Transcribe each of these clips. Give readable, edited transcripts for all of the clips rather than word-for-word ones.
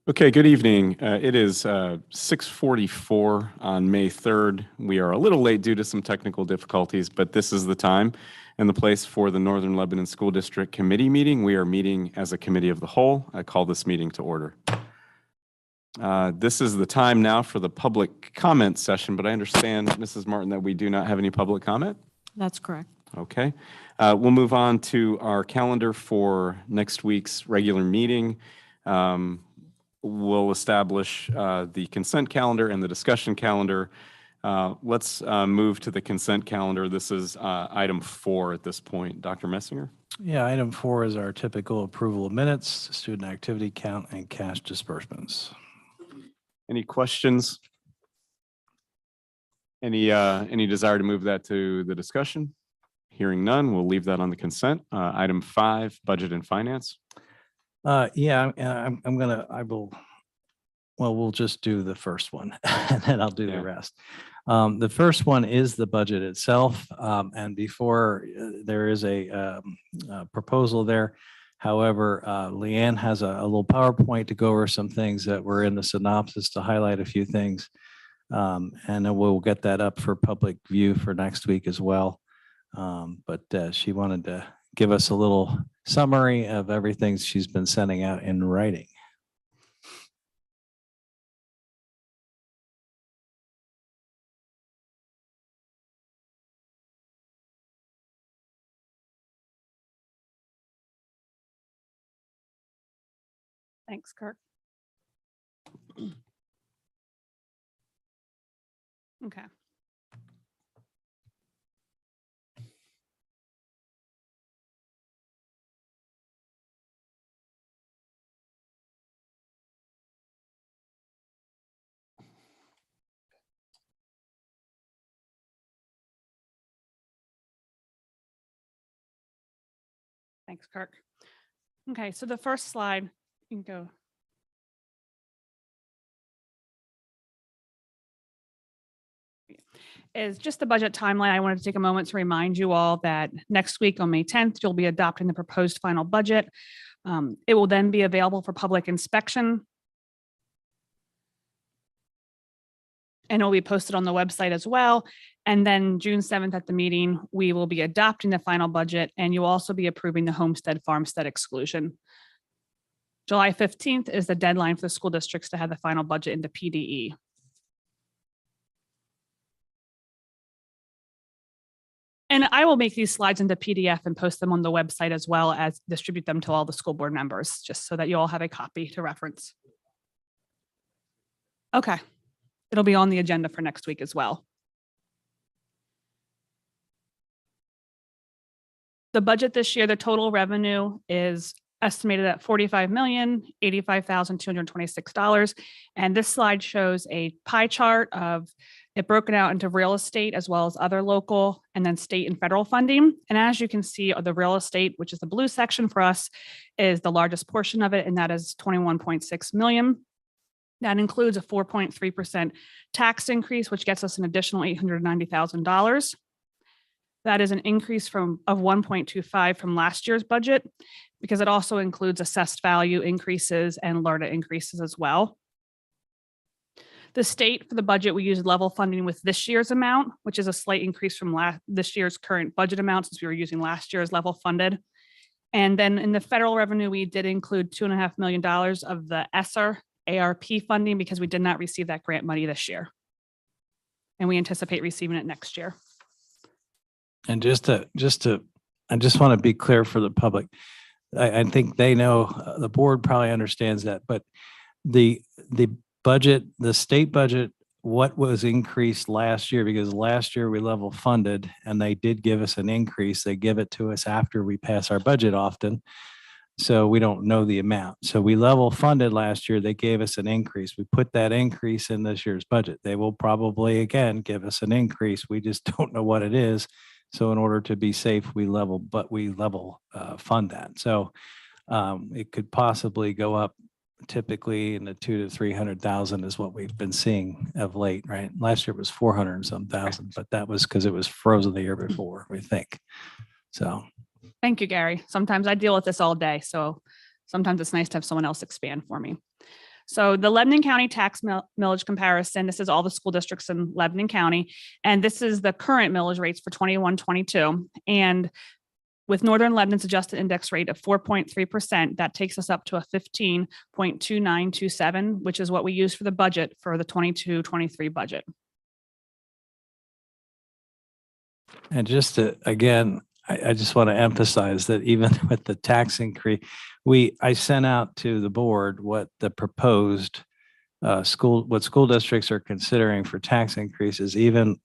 Okay, good evening. It is 6:44 on May 3rd. We are a little late due to some technical difficulties, but this is the time and the place for the Northern Lebanon School District Committee meeting. We are meeting as a committee of the whole. I call this meeting to order. This is the time now for the public comment session, but I understand, Mrs. Martin, that we do not have any public comment? That's correct. Okay. We'll move on to our calendar for next week's regular meeting. We'll establish the consent calendar and the discussion calendar. Let's move to the consent calendar. This is item 4 at this point. Dr. Messinger? Yeah, item 4 is our typical approval of minutes, student activity count, and cash disbursements. Any questions? Any desire to move that to the discussion? Hearing none, we'll leave that on the consent. Item 5, budget and finance. Yeah, we'll just do the first one and then I'll do the rest. The first one is the budget itself. And before there is a proposal there. However, Leanne has a little PowerPoint to go over some things that were in the synopsis to highlight a few things. And then we'll get that up for public view for next week as well. But she wanted to give us a little summary of everything she's been sending out in writing. Thanks, Kirk. Okay. Thanks, Kirk. Okay, so the first slide, you can go. Is just the budget timeline. I wanted to take a moment to remind you all that next week on May 10th, you'll be adopting the proposed final budget. It will then be available for public inspection. And it'll be posted on the website as well. And then June 7th at the meeting, we will be adopting the final budget, and you'll also be approving the homestead farmstead exclusion. July 15th is the deadline for the school districts to have the final budget into PDE. And I will make these slides into PDF and post them on the website as well as distribute them to all the school board members, just so that you all have a copy to reference. Okay. It'll be on the agenda for next week as well. The budget this year, the total revenue is estimated at $45,085,226. And this slide shows a pie chart of it broken out into real estate as well as other local and then state and federal funding. And as you can see, the real estate, which is the blue section for us, is the largest portion of it, and that is 21.6 million. That includes a 4.3% tax increase, which gets us an additional $890,000. That is an increase of 1.25 from last year's budget, because it also includes assessed value increases and LRTA increases as well. The state for the budget, we use level funding with this year's amount, which is a slight increase from this year's current budget amount, since we were using last year's level funded. And then in the federal revenue, we did include $2.5 million of the ESSER ARP funding, because we did not receive that grant money this year. And we anticipate receiving it next year. And I just want to be clear for the public. I think they know, the board probably understands that, but the budget, the state budget, what was increased last year, because last year we level funded and they did give us an increase. They give it to us after we pass our budget often. So we don't know the amount. So we level funded last year. They gave us an increase. We put that increase in this year's budget. They will probably again give us an increase. We just don't know what it is. So in order to be safe, we level fund that. So it could possibly go up typically in the 200,000 to 300,000 is what we've been seeing of late, right? Last year was 400 and some thousand, but that was because it was frozen the year before, we think. So. Thank you, Gary. Sometimes I deal with this all day, so sometimes it's nice to have someone else expand for me. So the Lebanon County tax millage comparison, this is all the school districts in Lebanon County, and this is the current millage rates for 21-22. And with Northern Lebanon's adjusted index rate of 4.3%, that takes us up to a 15.2927, which is what we use for the budget for the 22-23 budget. And just to, again, I just want to emphasize that even with the tax increase, I sent out to the board what the proposed what school districts are considering for tax increases. Even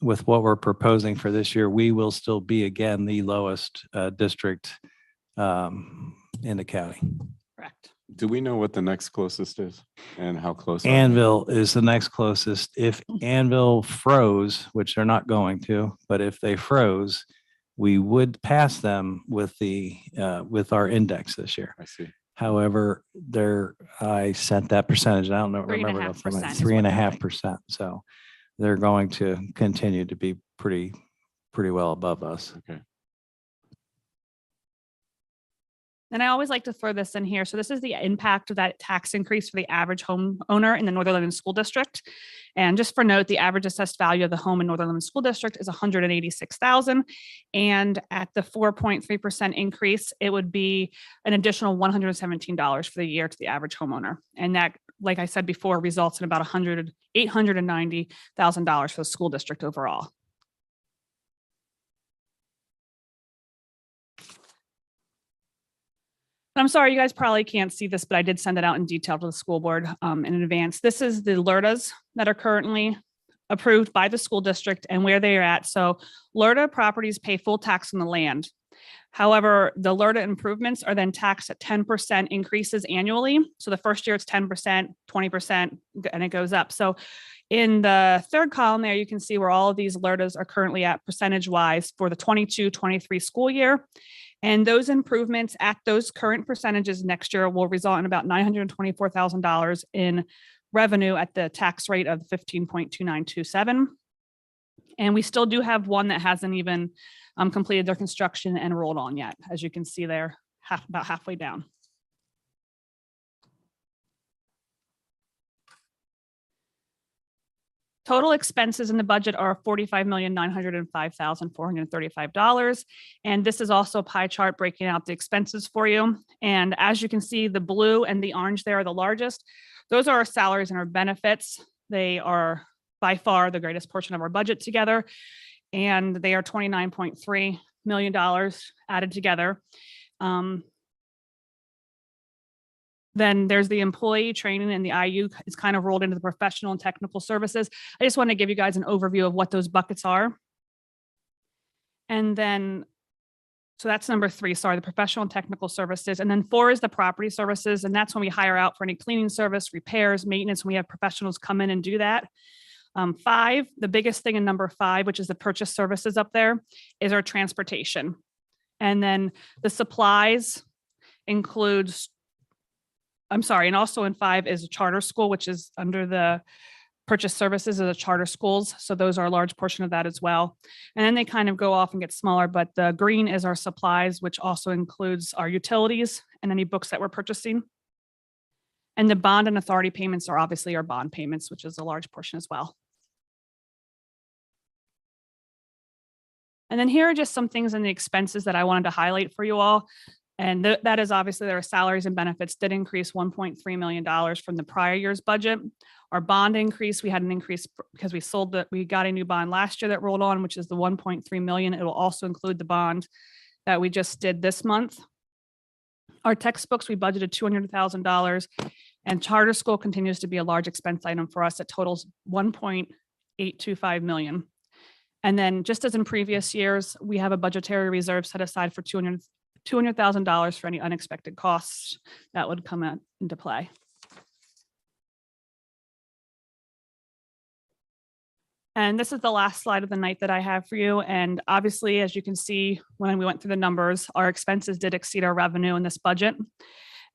with what we're proposing for this year, we will still be, again, the lowest district in the county. Correct. Do we know what the next closest is and how close? Are they? Anvil is the next closest. If Anvil froze, which they're not going to, but if they froze, we would pass them with with our index this year. I see. However, I sent that percentage. I don't know, remember 3.5%. 3.5%. So they're going to continue to be pretty well above us. Okay. And I always like to throw this in here. So this is the impact of that tax increase for the average homeowner in the Northern Lebanon School District. And just for note, the average assessed value of the home in Northern Lebanon School District is $186,000. And at the 4.3% increase, it would be an additional $117 for the year to the average homeowner. And that, like I said before, results in about $890,000 for the school district overall. I'm sorry, you guys probably can't see this, but I did send it out in detail to the school board in advance. This is the LRTAs that are currently approved by the school district and where they are at. So LRTA properties pay full tax on the land. However, the LRTA improvements are then taxed at 10% increases annually. So the first year it's 10%, 20%, and it goes up. So in the third column there, you can see where all of these LRTAs are currently at percentage-wise for the 22-23 school year. And those improvements at those current percentages next year will result in about $924,000 in revenue at the tax rate of 15.2927. And we still do have one that hasn't even completed their construction and rolled on yet. As you can see there, about halfway down. Total expenses in the budget are $45,905,435. And this is also a pie chart breaking out the expenses for you. And as you can see, the blue and the orange there are the largest. Those are our salaries and our benefits. They are by far the greatest portion of our budget together. And they are $29.3 million added together. Then there's the employee training, and the IU is kind of rolled into the professional and technical services. I just want to give you guys an overview of what those buckets are. And then, so that's number 3, sorry, the professional and technical services. And then 4 is the property services. And that's when we hire out for any cleaning service, repairs, maintenance, when we have professionals come in and do that. 5, the biggest thing in number 5, which is the purchase services up there, is our transportation. And then the supplies includes, and also in 5 is a charter school, which is under the purchase services of the charter schools. So those are a large portion of that as well. And then they kind of go off and get smaller, but the green is our supplies, which also includes our utilities and any books that we're purchasing. And the bond and authority payments are obviously our bond payments, which is a large portion as well. And then here are just some things in the expenses that I wanted to highlight for you all. And that is obviously their salaries and benefits did increase $1.3 million from the prior year's budget. Our bond increase, we had an increase because we got a new bond last year that rolled on, which is the $1.3 million. It will also include the bond that we just did this month. Our textbooks, we budgeted $200,000, and charter school continues to be a large expense item for us. It totals $1.825 million. And then just as in previous years, we have a budgetary reserve set aside for $200,000 for any unexpected costs that would come into play. And this is the last slide of the night that I have for you. And obviously, as you can see, when we went through the numbers, our expenses did exceed our revenue in this budget.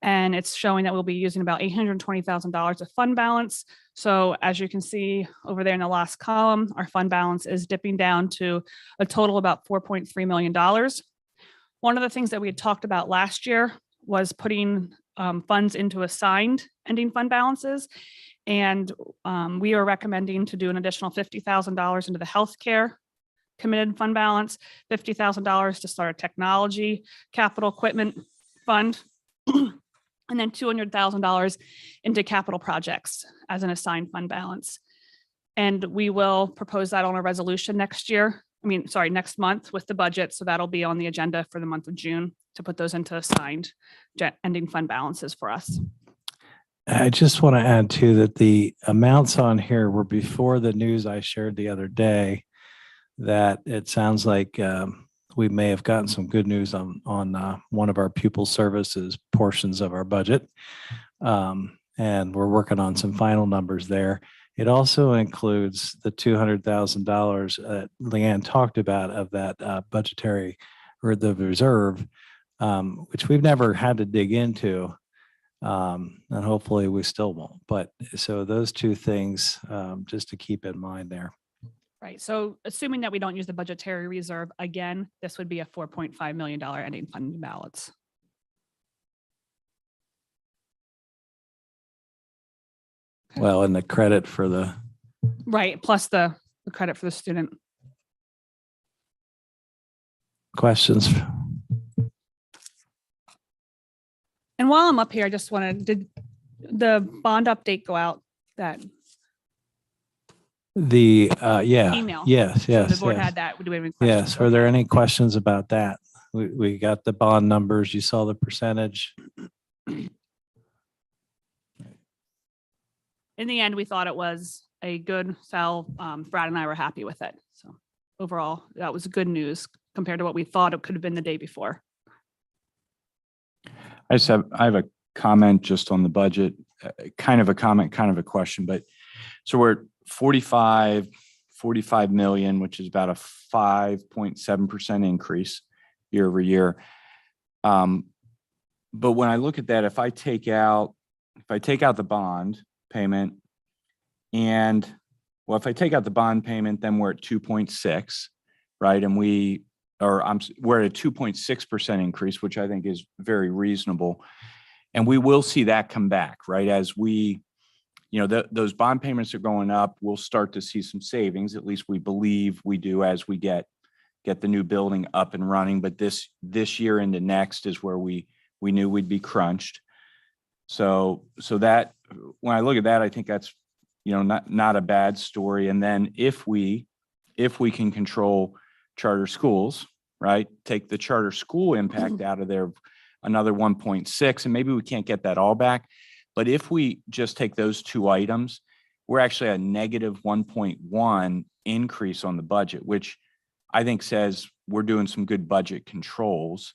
And it's showing that we'll be using about $820,000 of fund balance. So as you can see over there in the last column, our fund balance is dipping down to a total about $4.3 million. One of the things that we had talked about last year was putting funds into assigned ending fund balances. And we are recommending to do an additional $50,000 into the healthcare committed fund balance, $50,000 to start a technology capital equipment fund, and then $200,000 into capital projects as an assigned fund balance. And we will propose that on a resolution next month with the budget. So that'll be on the agenda for the month of June to put those into assigned ending fund balances for us. I just want to add too that the amounts on here were before the news I shared the other day, that it sounds like we may have gotten some good news on one of our pupil services portions of our budget. And we're working on some final numbers there. It also includes the $200,000 that Leanne talked about of that budgetary or the reserve, which we've never had to dig into. And hopefully we still won't. But so those two things, just to keep in mind there. Right. So assuming that we don't use the budgetary reserve again, this would be a $4.5 million ending fund balance. Well, and the credit for the. Right. Plus the credit for the student. Questions? And while I'm up here, I just wanted, did the bond update go out that The, yeah. email? Yes, So yes. the board yes. had that. Do we have any questions? Yes. Were there any questions about that? We got the bond numbers. You saw the percentage. In the end, we thought it was a good sell. Brad and I were happy with it. So overall, that was good news compared to what we thought it could have been the day before. I have a comment just on the budget, kind of a comment, kind of a question, but so we're at 45 million, which is about a 5.7% increase year over year. But when I look at that, if I take out the bond payment and if I take out the bond payment, then we're at 2.6, right? And we're at a 2.6% increase, which I think is very reasonable. And we will see that come back, right? As we, those bond payments are going up, we'll start to see some savings. At least we believe we do as we get the new building up and running. But this year into next is where we knew we'd be crunched. So that when I look at that, I think that's, not a bad story. And then if we can control charter schools, right? Take the charter school impact out of there, another 1.6, and maybe we can't get that all back. But if we just take those two items, we're actually a negative 1.1 increase on the budget, which I think says we're doing some good budget controls.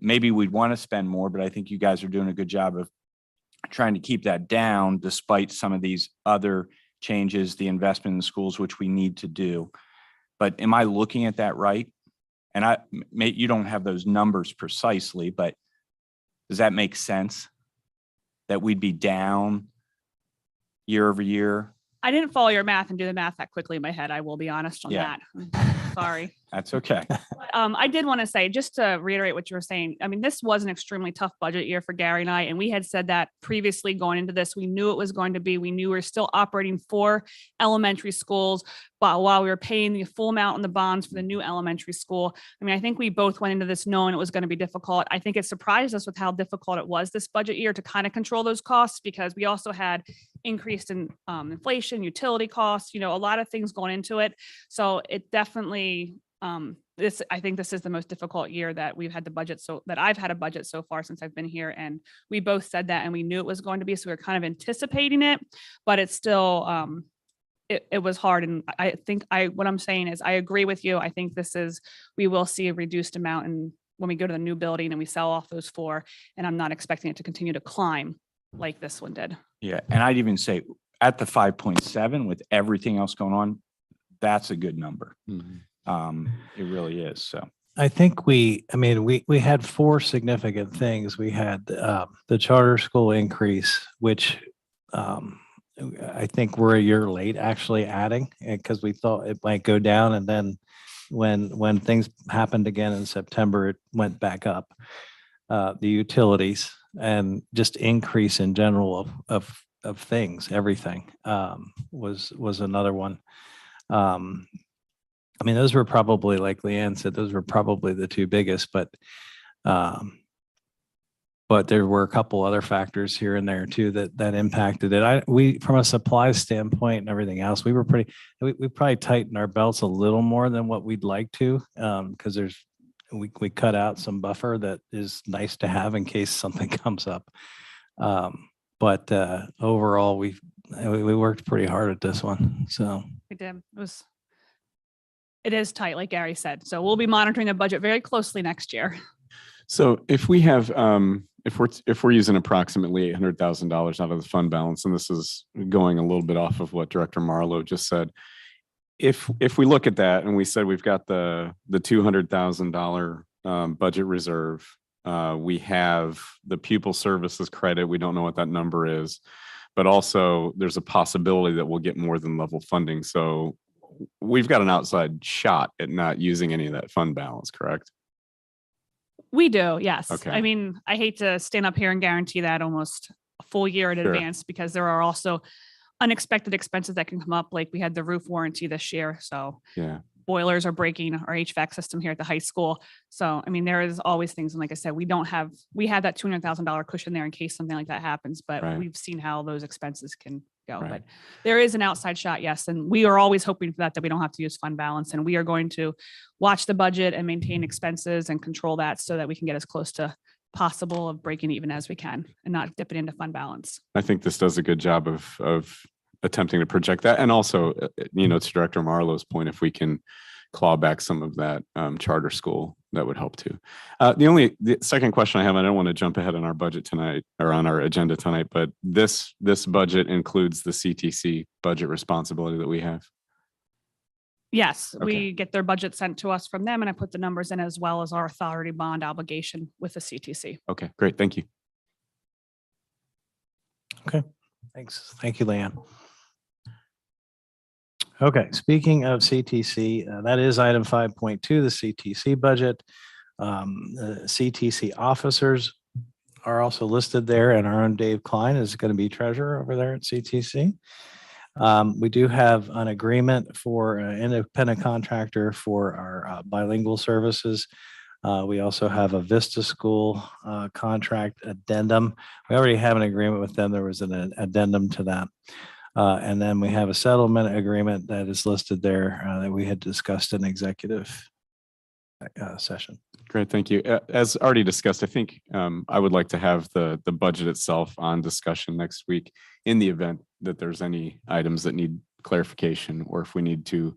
Maybe we'd want to spend more, but I think you guys are doing a good job of trying to keep that down despite some of these other changes, the investment in the schools, which we need to do. But am I looking at that right? And you don't have those numbers precisely, but does that make sense that we'd be down year over year? I didn't follow your math and do the math that quickly in my head. I will be honest on that. Sorry. That's okay. I did want to say, just to reiterate what you were saying, I mean, this was an extremely tough budget year for Gary and I, and we had said that previously going into this. We knew it was going to be. We knew we were still operating 4 elementary schools, but while we were paying the full amount on the bonds for the new elementary school. I mean, I think we both went into this knowing it was going to be difficult. I think it surprised us with how difficult it was this budget year to kind of control those costs, because we also had increased in inflation, utility costs, a lot of things going into it. So it definitely, I think this is the most difficult year that we've had the budget, so that I've had a budget so far since I've been here. And we both said that, and we knew it was going to be, so we were kind of anticipating it, but it's still, it was hard. And I think what I'm saying is I agree with you. I think we will see a reduced amount when we go to the new building and we sell off those 4, and I'm not expecting it to continue to climb like this one did. Yeah. And I'd even say at the 5.7 with everything else going on, that's a good number. Mm-hmm. It really is. So I think we had 4 significant things. We had the charter school increase, which I think we're a year late actually adding, because we thought it might go down. And then when things happened again in September, it went back up. The utilities, and just increase in general of things, everything, was another one. I mean, those were probably, like Leanne said, those were probably the two biggest, but there were a couple other factors here and there too that impacted it. We, from a supply standpoint and everything else, we probably tightened our belts a little more than what we'd like to, because we cut out some buffer that is nice to have in case something comes up. But overall, we worked pretty hard at this one. So We did. It is tight, like Gary said. So we'll be monitoring the budget very closely next year. So if we have, if we're using approximately $800,000 out of the fund balance, and this is going a little bit off of what Director Marlowe just said, if we look at that and we said we've got the $200,000 budget reserve, we have the pupil services credit. We don't know what that number is, but also there's a possibility that we'll get more than level funding. So we've got an outside shot at not using any of that fund balance, correct? We do, yes. Okay. I mean, I hate to stand up here and guarantee that almost a full year in Sure. advance, because there are also unexpected expenses that can come up. Like we had the roof warranty this year. So Yeah. boilers are breaking our HVAC system here at the high school. So, I mean, there is always things. And like I said, we had that $200,000 cushion there in case something like that happens, but Right. we've seen how those expenses can go. Right. But there is an outside shot, yes. And we are always hoping for that we don't have to use fund balance. And we are going to watch the budget and maintain expenses and control that so that we can get as close to possible of breaking even as we can and not dipping into fund balance. I think this does a good job of attempting to project that. And also, to Director Marlowe's point, if we can claw back some of that charter school, that would help too. The second question I have, I don't want to jump ahead on our budget tonight or on our agenda tonight, but this budget includes the CTC budget responsibility that we have. Yes, Okay. we get their budget sent to us from them, and I put the numbers in as well as our authority bond obligation with the CTC. Okay, great. Thank you. thanks. Thank you, Leanne. Okay, speaking of CTC, that is item 5.2, the CTC budget. The CTC officers are also listed there, and our own Dave Klein is going to be treasurer over there at CTC. We do have an agreement for an independent contractor for our bilingual services. We also have a Vista School contract addendum. We already have an agreement with them. There was an addendum to that. And then we have a settlement agreement that is listed there that we had discussed in executive session. Great, thank you. As already discussed, I think I would like to have the budget itself on discussion next week in the event that there's any items that need clarification or if we need to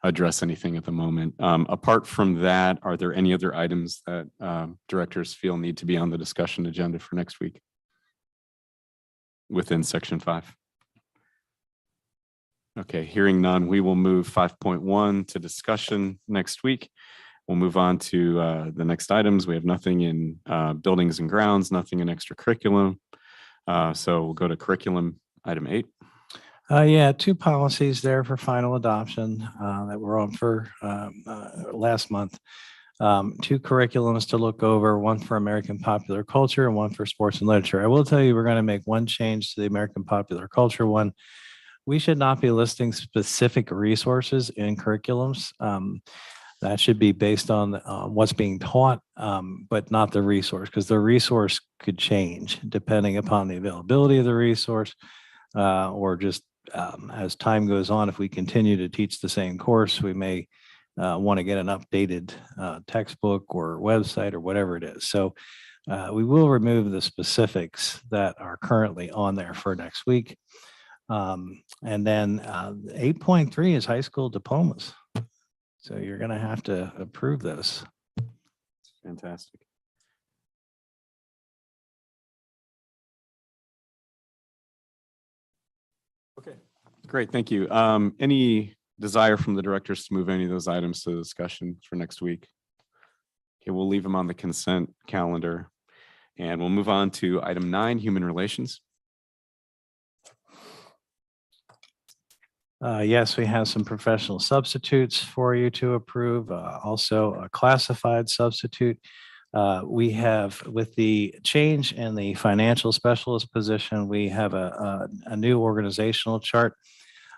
address anything at the moment. Apart from that, are there any other items that directors feel need to be on the discussion agenda for next week within section 5? Okay, hearing none, we will move 5.1 to discussion next week. We'll move on to the next items. We have nothing in buildings and grounds, nothing in extracurriculum. So we'll go to curriculum, item 8. Yeah, 2 policies there for final adoption that were on for last month. 2 curriculums to look over, one for American popular culture and one for sports and literature. I will tell you, we're going to make one change to the American popular culture one. We should not be listing specific resources in curriculums. That should be based on what's being taught, but not the resource, because the resource could change depending upon the availability of the resource or just as time goes on. If we continue to teach the same course, we may want to get an updated textbook or website or whatever it is. So we will remove the specifics that are currently on there for next week. And then 8.3 is high school diplomas. So you're going to have to approve this. Fantastic. Okay, great. Thank you. Any desire from the directors to move any of those items to discussion for next week? Okay, we'll leave them on the consent calendar and we'll move on to item 9, human relations. Yes, we have some professional substitutes for you to approve. Also a classified substitute. We have, with the change in the financial specialist position, we have a new organizational chart.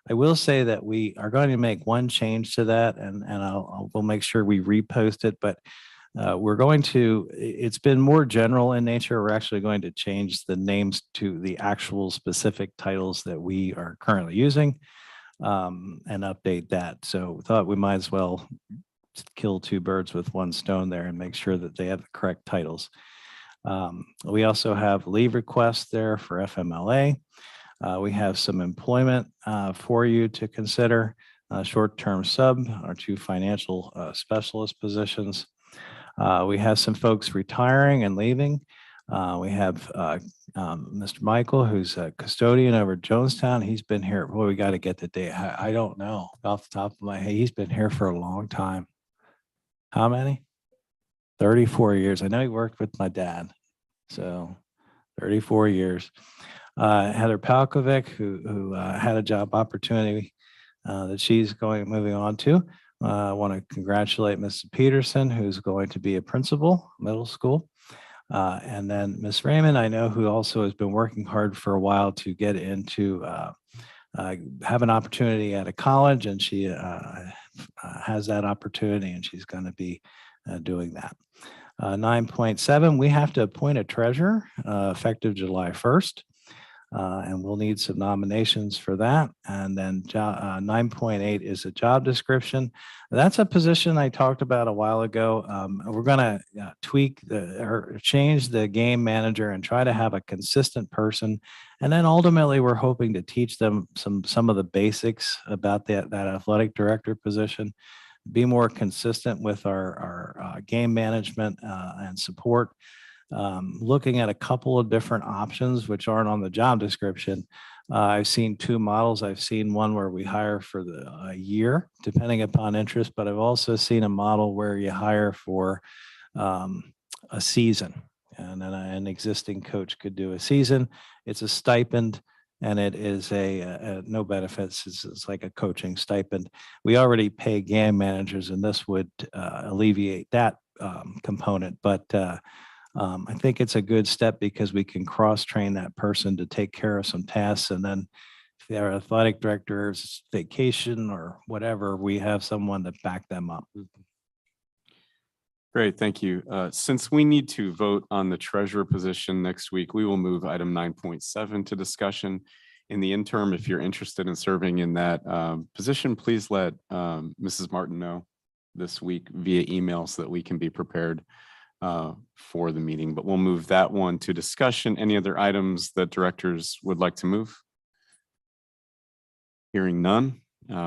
I will say that we are going to make one change to that, and we'll make sure we repost it, but we're going to, it's been more general in nature. We're actually going to change the names to the actual specific titles that we are currently using, and update that. So thought we might as well kill two birds with one stone there and make sure that they have the correct titles. We also have leave requests there for FMLA. We have some employment for you to consider. Short-term sub, our two financial specialist positions. We have some folks retiring and leaving. We have Mr. Michael, who's a custodian over at Jonestown. He's been here. Well, we got to get the date. I don't know off the top of my head. He's been here for a long time. How many? 34 years. I know he worked with my dad. So 34 years. Heather Palkovic, who had a job opportunity that she's moving on to. I want to congratulate Mrs. Peterson, who's going to be a principal, middle school. And then Miss Raymond, I know, who also has been working hard for a while to get into, have an opportunity at a college, and she has that opportunity, and she's going to be doing that. 9.7, we have to appoint a treasurer effective July 1st. And we'll need some nominations for that. And then 9.8 is a job description. That's a position I talked about a while ago. We're going to tweak or change the game manager and try to have a consistent person. And then ultimately, we're hoping to teach them some of the basics about that athletic director position, be more consistent with our game management and support. Looking at a couple of different options which aren't on the job description. I've seen two models. I've seen one where we hire for a year, depending upon interest, but I've also seen a model where you hire for a season, and then an existing coach could do a season. It's a stipend, and it is no benefits. It's like a coaching stipend. We already pay game managers, and this would alleviate that component, but I think it's a good step because we can cross-train that person to take care of some tasks. And then if their athletic director's vacation or whatever, we have someone to back them up. Great, thank you. Since we need to vote on the treasurer position next week, we will move item 9.7 to discussion. In the interim, if you're interested in serving in that position, please let Mrs. Martin know this week via email so that we can be prepared for the meeting, but we'll move that one to discussion. Any other items that directors would like to move? Hearing none,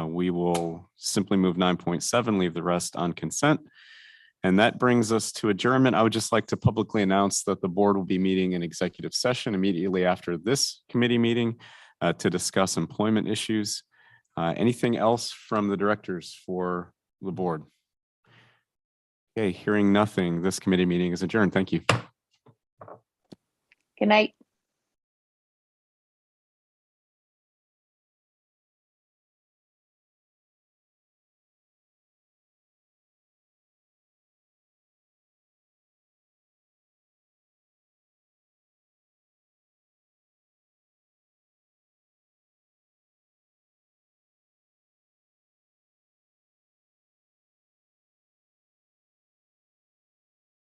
we will simply move 9.7, leave the rest on consent. And that brings us to adjournment. I would just like to publicly announce that the board will be meeting in executive session immediately after this committee meeting to discuss employment issues. Anything else from the directors for the board? Okay, hearing nothing, this committee meeting is adjourned. Thank you. Good night.